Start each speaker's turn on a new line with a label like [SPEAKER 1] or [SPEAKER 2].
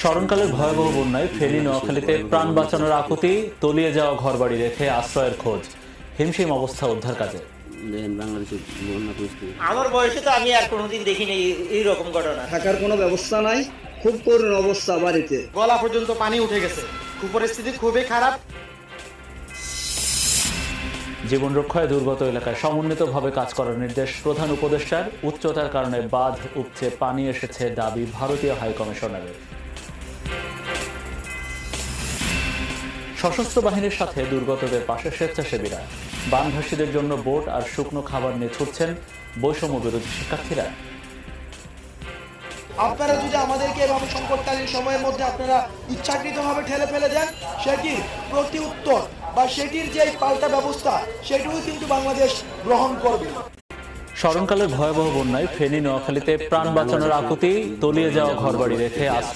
[SPEAKER 1] স্মরণকালের ভয়াবহ বন্যায় ফেনী নোয়াখালীতে প্রাণ বাঁচানোর আকুতি, তলিয়ে যাওয়া ঘরবাড়ি রেখে আশ্রয়ের খোঁজ, হিমশিম অবস্থা উদ্ধার কাজে।
[SPEAKER 2] বাংলাদেশের বন্যা পরিস্থিতি
[SPEAKER 3] আমার বয়সে তো আমি আর কোনোদিন দেখিনি এইরকম ঘটনা।
[SPEAKER 4] থাকার কোনো ব্যবস্থা নাই, খুব করুণ অবস্থা বাড়িতে।
[SPEAKER 5] গলা পর্যন্ত পানি উঠে গেছে, পরিস্থিতি খুবই খারাপ।
[SPEAKER 1] জীবন রক্ষায় দুর্গত এলাকায় সমন্বিতভাবে কাজ করার নির্দেশ প্রধান উপদেষ্টার। উচ্চতার কারণে বাঁধ উপচে পানি এসেছে দাবি ভারতীয় হাইকমিশনারের। সশস্ত্র বাহিনীর সাথে দুর্গতদের পাশে স্বেচ্ছাসেবীরা। বানভাসীদের জন্য বোট আর শুকনো খাবার নিয়ে ছুটছেন বৈষম্য বিরোধী শিক্ষার্থীরা।
[SPEAKER 6] আপনারা যদি আমাদেরকে এভাবে সংকটকালীন সময়ের মধ্যে আপনারা ইচ্ছাকৃতভাবে ঠেলে ফেলে দেন, সেটির প্রতি উত্তর বা সেটির যে পাল্টা ব্যবস্থা সেটিও কিন্তু বাংলাদেশ গ্রহণ করবে।
[SPEAKER 1] স্মরণকালের ভয়াবহ বন্যায় ফেনী নোয়াখালীতে প্রাণ বাঁচানোর আকুতি, তলিয়ে যাওয়া ঘরবাড়ি রেখে